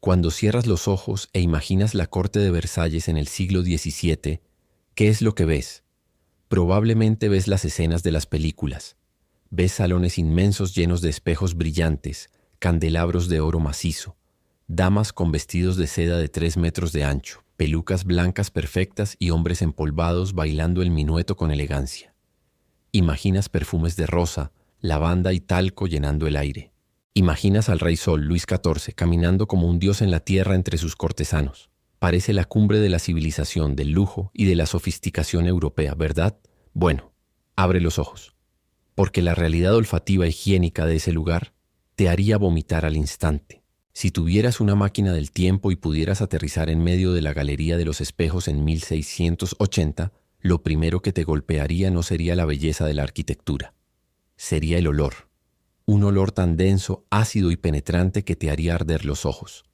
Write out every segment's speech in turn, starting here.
Cuando cierras los ojos e imaginas la corte de Versalles en el siglo XVII, ¿qué es lo que ves? Probablemente ves las escenas de las películas. Ves salones inmensos llenos de espejos brillantes, candelabros de oro macizo, damas con vestidos de seda de 3 metros de ancho, pelucas blancas perfectas y hombres empolvados bailando el minueto con elegancia. Imaginas perfumes de rosa, lavanda y talco llenando el aire. Imaginas al rey Sol, Luis XIV, caminando como un dios en la tierra entre sus cortesanos. Parece la cumbre de la civilización, del lujo y de la sofisticación europea, ¿verdad? Bueno, abre los ojos, porque la realidad olfativa e higiénica de ese lugar te haría vomitar al instante. Si tuvieras una máquina del tiempo y pudieras aterrizar en medio de la Galería de los Espejos en 1680, lo primero que te golpearía no sería la belleza de la arquitectura, sería el olor. Un olor tan denso, ácido y penetrante que te haría arder los ojos.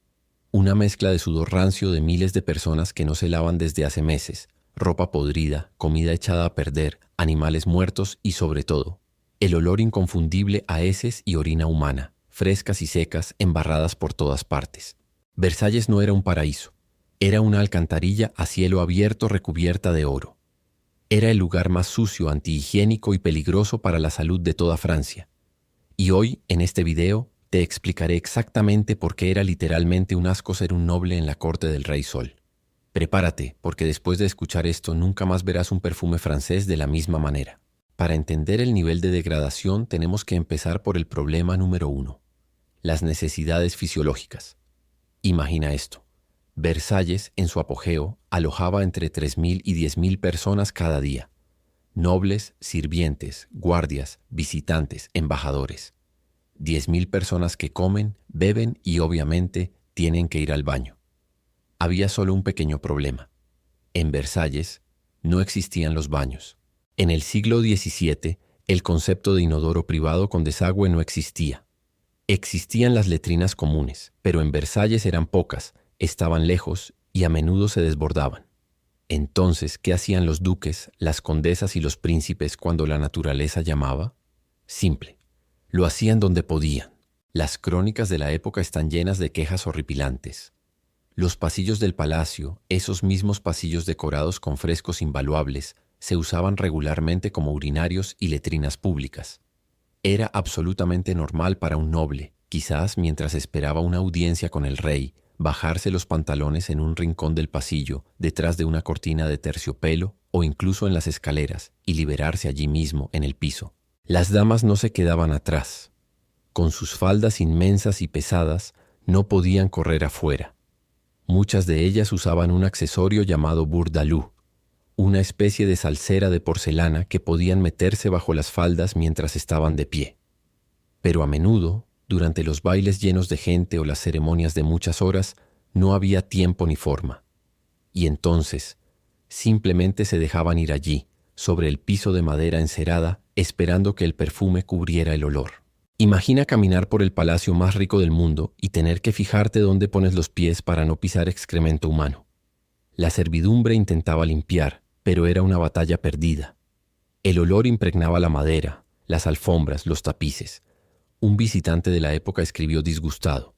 Una mezcla de sudor rancio de miles de personas que no se lavan desde hace meses, ropa podrida, comida echada a perder, animales muertos y, sobre todo, el olor inconfundible a heces y orina humana, frescas y secas, embarradas por todas partes. Versalles no era un paraíso, era una alcantarilla a cielo abierto recubierta de oro. Era el lugar más sucio, antihigiénico y peligroso para la salud de toda Francia. Y hoy, en este video, te explicaré exactamente por qué era literalmente un asco ser un noble en la corte del Rey Sol. Prepárate, porque después de escuchar esto nunca más verás un perfume francés de la misma manera. Para entender el nivel de degradación tenemos que empezar por el problema número 1, las necesidades fisiológicas. Imagina esto. Versalles, en su apogeo, alojaba entre 3.000 y 10.000 personas cada día. Nobles, sirvientes, guardias, visitantes, embajadores. 10.000 personas que comen, beben y obviamente tienen que ir al baño. Había solo un pequeño problema. En Versalles no existían los baños. En el siglo XVII, el concepto de inodoro privado con desagüe no existía. Existían las letrinas comunes, pero en Versalles eran pocas, estaban lejos y a menudo se desbordaban. Entonces, ¿qué hacían los duques, las condesas y los príncipes cuando la naturaleza llamaba? Simple. Lo hacían donde podían. Las crónicas de la época están llenas de quejas horripilantes. Los pasillos del palacio, esos mismos pasillos decorados con frescos invaluables, se usaban regularmente como urinarios y letrinas públicas. Era absolutamente normal para un noble, quizás mientras esperaba una audiencia con el rey, bajarse los pantalones en un rincón del pasillo, detrás de una cortina de terciopelo o incluso en las escaleras y liberarse allí mismo en el piso. Las damas no se quedaban atrás. Con sus faldas inmensas y pesadas no podían correr afuera. Muchas de ellas usaban un accesorio llamado bourdaloue, una especie de salsera de porcelana que podían meterse bajo las faldas mientras estaban de pie. Pero a menudo, durante los bailes llenos de gente o las ceremonias de muchas horas, no había tiempo ni forma. Y entonces, simplemente se dejaban ir allí, sobre el piso de madera encerada, esperando que el perfume cubriera el olor. Imagina caminar por el palacio más rico del mundo y tener que fijarte dónde pones los pies para no pisar excremento humano. La servidumbre intentaba limpiar, pero era una batalla perdida. El olor impregnaba la madera, las alfombras, los tapices. Un visitante de la época escribió disgustado: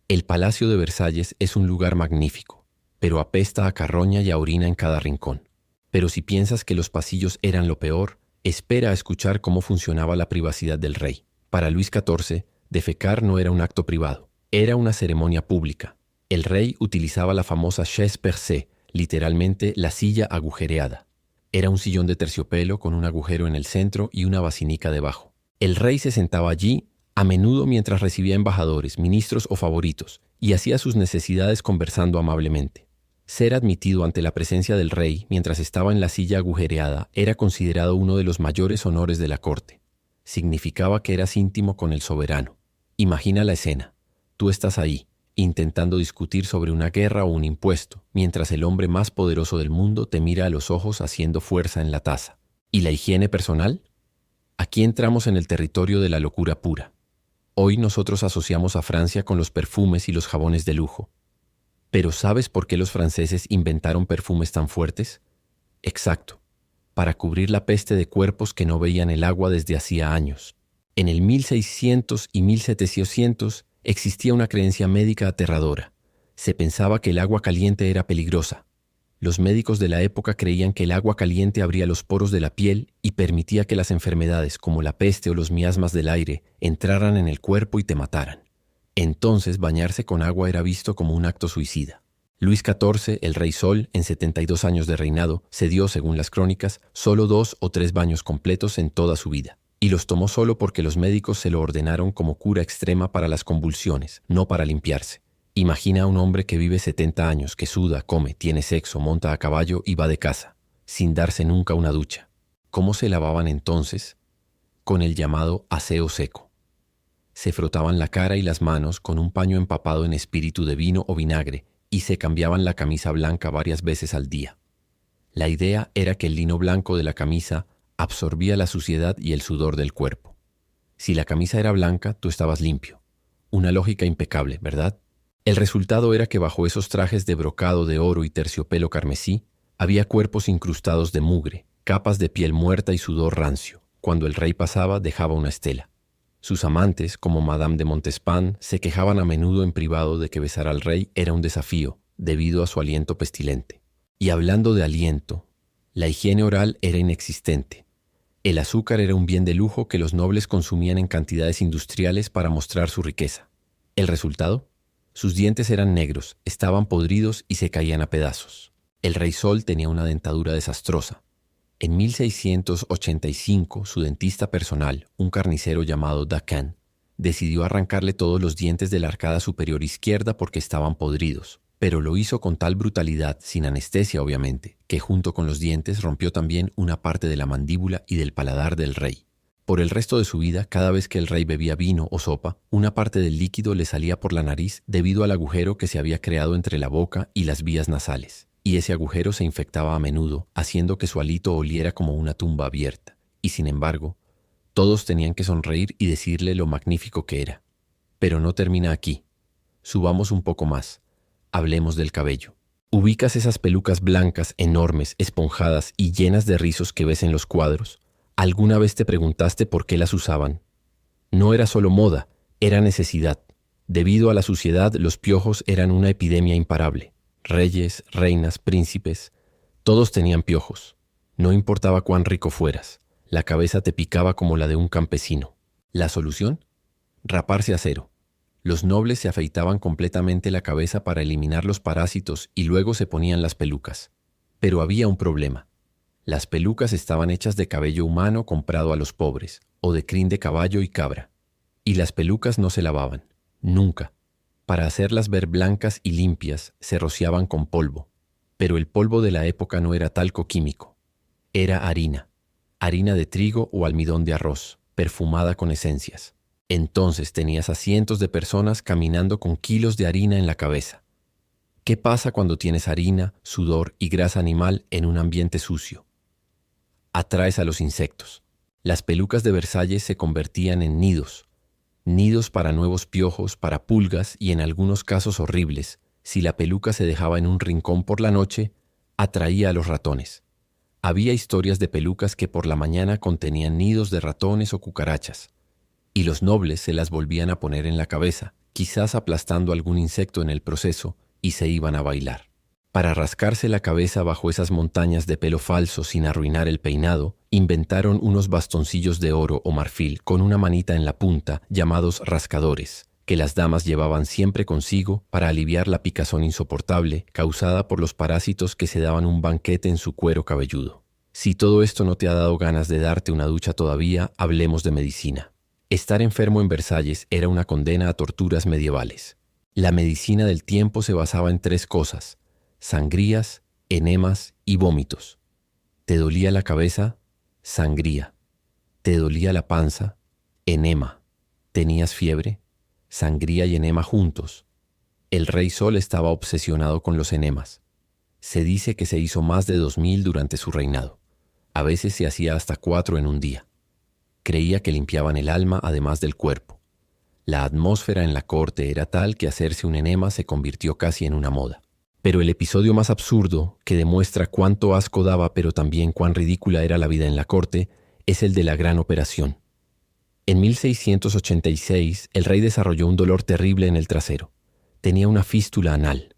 «El Palacio de Versalles es un lugar magnífico, pero apesta a carroña y a orina en cada rincón. Pero si piensas que los pasillos eran lo peor, espera a escuchar cómo funcionaba la privacidad del rey». Para Luis XIV, defecar no era un acto privado, era una ceremonia pública. El rey utilizaba la famosa chaise percée, literalmente la silla agujereada. Era un sillón de terciopelo con un agujero en el centro y una basinica debajo. El rey se sentaba allí, a menudo mientras recibía embajadores, ministros o favoritos, y hacía sus necesidades conversando amablemente. Ser admitido ante la presencia del rey mientras estaba en la silla agujereada era considerado uno de los mayores honores de la corte. Significaba que eras íntimo con el soberano. Imagina la escena. Tú estás ahí, intentando discutir sobre una guerra o un impuesto, mientras el hombre más poderoso del mundo te mira a los ojos haciendo fuerza en la taza. ¿Y la higiene personal? Aquí entramos en el territorio de la locura pura. Hoy nosotros asociamos a Francia con los perfumes y los jabones de lujo. ¿Pero sabes por qué los franceses inventaron perfumes tan fuertes? Exacto, para cubrir la peste de cuerpos que no veían el agua desde hacía años. En el 1600 y 1700 existía una creencia médica aterradora. Se pensaba que el agua caliente era peligrosa. Los médicos de la época creían que el agua caliente abría los poros de la piel y permitía que las enfermedades como la peste o los miasmas del aire entraran en el cuerpo y te mataran. Entonces bañarse con agua era visto como un acto suicida. Luis XIV, el Rey Sol, en 72 años de reinado, se dio, según las crónicas, solo 2 o 3 baños completos en toda su vida. Y los tomó solo porque los médicos se lo ordenaron como cura extrema para las convulsiones, no para limpiarse. Imagina a un hombre que vive 70 años, que suda, come, tiene sexo, monta a caballo y va de caza, sin darse nunca una ducha. ¿Cómo se lavaban entonces? Con el llamado aseo seco. Se frotaban la cara y las manos con un paño empapado en espíritu de vino o vinagre y se cambiaban la camisa blanca varias veces al día. La idea era que el lino blanco de la camisa absorbía la suciedad y el sudor del cuerpo. Si la camisa era blanca, tú estabas limpio. Una lógica impecable, ¿verdad? El resultado era que bajo esos trajes de brocado de oro y terciopelo carmesí, había cuerpos incrustados de mugre, capas de piel muerta y sudor rancio. Cuando el rey pasaba, dejaba una estela. Sus amantes, como Madame de Montespan, se quejaban a menudo en privado de que besar al rey era un desafío, debido a su aliento pestilente. Y hablando de aliento, la higiene oral era inexistente. El azúcar era un bien de lujo que los nobles consumían en cantidades industriales para mostrar su riqueza. ¿El resultado? Sus dientes eran negros, estaban podridos y se caían a pedazos. El Rey Sol tenía una dentadura desastrosa. En 1685, su dentista personal, un carnicero llamado Dacan, decidió arrancarle todos los dientes de la arcada superior izquierda porque estaban podridos, pero lo hizo con tal brutalidad, sin anestesia obviamente, que junto con los dientes rompió también una parte de la mandíbula y del paladar del rey. Por el resto de su vida, cada vez que el rey bebía vino o sopa, una parte del líquido le salía por la nariz debido al agujero que se había creado entre la boca y las vías nasales. Y ese agujero se infectaba a menudo, haciendo que su hálito oliera como una tumba abierta. Y sin embargo, todos tenían que sonreír y decirle lo magnífico que era. Pero no termina aquí. Subamos un poco más. Hablemos del cabello. ¿Ubicas esas pelucas blancas, enormes, esponjadas y llenas de rizos que ves en los cuadros? ¿Alguna vez te preguntaste por qué las usaban? No era solo moda, era necesidad. Debido a la suciedad, los piojos eran una epidemia imparable. Reyes, reinas, príncipes, todos tenían piojos. No importaba cuán rico fueras, la cabeza te picaba como la de un campesino. ¿La solución? Raparse a cero. Los nobles se afeitaban completamente la cabeza para eliminar los parásitos y luego se ponían las pelucas. Pero había un problema. Las pelucas estaban hechas de cabello humano comprado a los pobres, o de crin de caballo y cabra. Y las pelucas no se lavaban, nunca. Para hacerlas ver blancas y limpias, se rociaban con polvo. Pero el polvo de la época no era talco químico. Era harina de trigo o almidón de arroz, perfumada con esencias. Entonces tenías a cientos de personas caminando con kilos de harina en la cabeza. ¿Qué pasa cuando tienes harina, sudor y grasa animal en un ambiente sucio? Atraes a los insectos. Las pelucas de Versalles se convertían en nidos para nuevos piojos, para pulgas y en algunos casos horribles, si la peluca se dejaba en un rincón por la noche, atraía a los ratones. Había historias de pelucas que por la mañana contenían nidos de ratones o cucarachas, y los nobles se las volvían a poner en la cabeza, quizás aplastando algún insecto en el proceso, y se iban a bailar. Para rascarse la cabeza bajo esas montañas de pelo falso sin arruinar el peinado, inventaron unos bastoncillos de oro o marfil con una manita en la punta, llamados rascadores, que las damas llevaban siempre consigo para aliviar la picazón insoportable causada por los parásitos que se daban un banquete en su cuero cabelludo. Si todo esto no te ha dado ganas de darte una ducha todavía, hablemos de medicina. Estar enfermo en Versalles era una condena a torturas medievales. La medicina del tiempo se basaba en 3 cosas: sangrías, enemas y vómitos. ¿Te dolía la cabeza? Sangría. ¿Te dolía la panza? Enema. ¿Tenías fiebre? Sangría y enema juntos. El Rey Sol estaba obsesionado con los enemas. Se dice que se hizo más de 2000 durante su reinado. A veces se hacía hasta 4 en un día. Creía que limpiaban el alma además del cuerpo. La atmósfera en la corte era tal que hacerse un enema se convirtió casi en una moda. Pero el episodio más absurdo, que demuestra cuánto asco daba pero también cuán ridícula era la vida en la corte, es el de la Gran Operación. En 1686, el rey desarrolló un dolor terrible en el trasero. Tenía una fístula anal,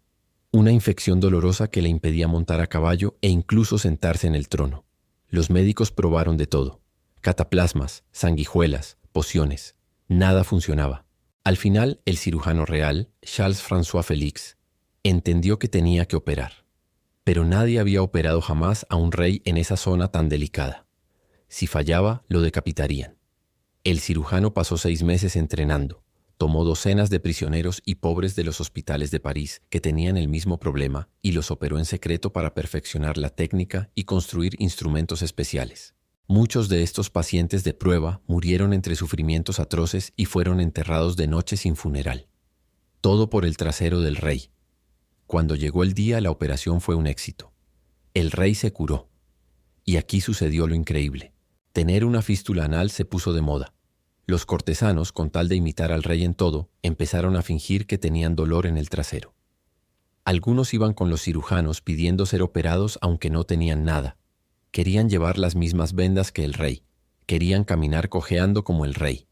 una infección dolorosa que le impedía montar a caballo e incluso sentarse en el trono. Los médicos probaron de todo: cataplasmas, sanguijuelas, pociones. Nada funcionaba. Al final, el cirujano real, Charles-François Félix, entendió que tenía que operar. Pero nadie había operado jamás a un rey en esa zona tan delicada. Si fallaba, lo decapitarían. El cirujano pasó 6 meses entrenando. Tomó docenas de prisioneros y pobres de los hospitales de París que tenían el mismo problema y los operó en secreto para perfeccionar la técnica y construir instrumentos especiales. Muchos de estos pacientes de prueba murieron entre sufrimientos atroces y fueron enterrados de noche sin funeral. Todo por el trasero del rey. Cuando llegó el día, la operación fue un éxito. El rey se curó. Y aquí sucedió lo increíble. Tener una fístula anal se puso de moda. Los cortesanos, con tal de imitar al rey en todo, empezaron a fingir que tenían dolor en el trasero. Algunos iban con los cirujanos pidiendo ser operados aunque no tenían nada. Querían llevar las mismas vendas que el rey. Querían caminar cojeando como el rey.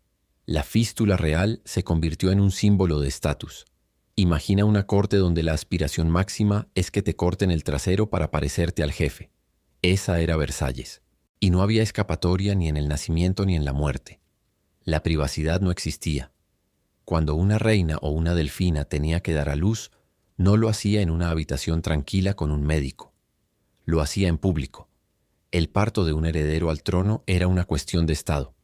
La fístula real se convirtió en un símbolo de estatus. Imagina una corte donde la aspiración máxima es que te corten el trasero para parecerte al jefe. Esa era Versalles. Y no había escapatoria ni en el nacimiento ni en la muerte. La privacidad no existía. Cuando una reina o una delfina tenía que dar a luz, no lo hacía en una habitación tranquila con un médico. Lo hacía en público. El parto de un heredero al trono era una cuestión de estado.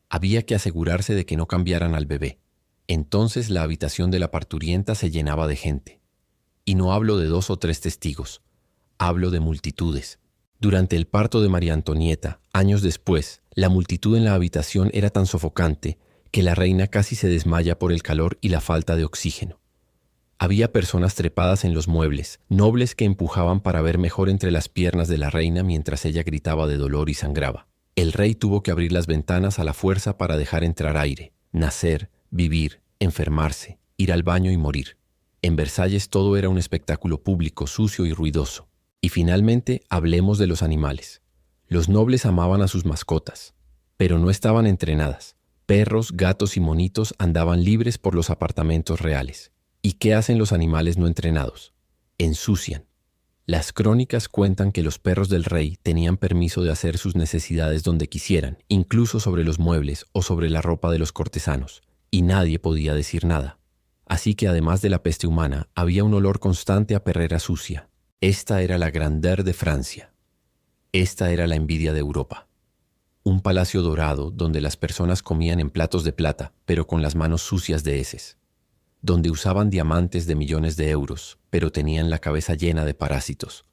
Había que asegurarse de que no cambiaran al bebé. Entonces la habitación de la parturienta se llenaba de gente. Y no hablo de 2 o 3 testigos. Hablo de multitudes. Durante el parto de María Antonieta, años después, la multitud en la habitación era tan sofocante que la reina casi se desmaya por el calor y la falta de oxígeno. Había personas trepadas en los muebles, nobles que empujaban para ver mejor entre las piernas de la reina mientras ella gritaba de dolor y sangraba. El rey tuvo que abrir las ventanas a la fuerza para dejar entrar aire, nacer, vivir, enfermarse, ir al baño y morir. En Versalles todo era un espectáculo público, sucio y ruidoso. Y finalmente, hablemos de los animales. Los nobles amaban a sus mascotas, pero no estaban entrenadas. Perros, gatos y monitos andaban libres por los apartamentos reales. ¿Y qué hacen los animales no entrenados? Ensucian. Las crónicas cuentan que los perros del rey tenían permiso de hacer sus necesidades donde quisieran, incluso sobre los muebles o sobre la ropa de los cortesanos, y nadie podía decir nada. Así que además de la peste humana, había un olor constante a perrera sucia. Esta era la grandeur de Francia. Esta era la envidia de Europa. Un palacio dorado donde las personas comían en platos de plata, pero con las manos sucias de heces. Donde usaban diamantes de millones de euros, pero tenían la cabeza llena de parásitos.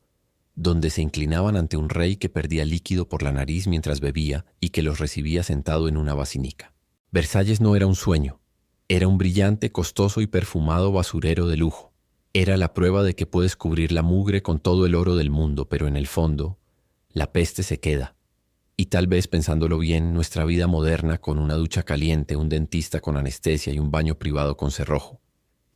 Donde se inclinaban ante un rey que perdía líquido por la nariz mientras bebía y que los recibía sentado en una basinica. Versalles no era un sueño. Era un brillante, costoso y perfumado basurero de lujo. Era la prueba de que puedes cubrir la mugre con todo el oro del mundo, pero en el fondo, la peste se queda. Y tal vez, pensándolo bien, nuestra vida moderna con una ducha caliente, un dentista con anestesia y un baño privado con cerrojo.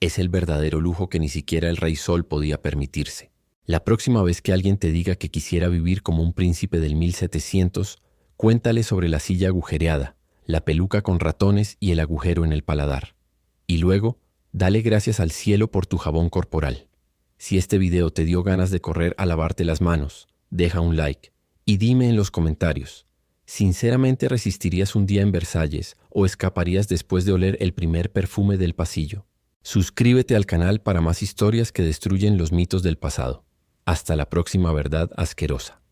Es el verdadero lujo que ni siquiera el Rey Sol podía permitirse. La próxima vez que alguien te diga que quisiera vivir como un príncipe del 1700, cuéntale sobre la silla agujereada, la peluca con ratones y el agujero en el paladar. Y luego, dale gracias al cielo por tu jabón corporal. Si este video te dio ganas de correr a lavarte las manos, deja un like y dime en los comentarios, ¿sinceramente resistirías un día en Versalles o escaparías después de oler el primer perfume del pasillo? Suscríbete al canal para más historias que destruyen los mitos del pasado. Hasta la próxima verdad asquerosa.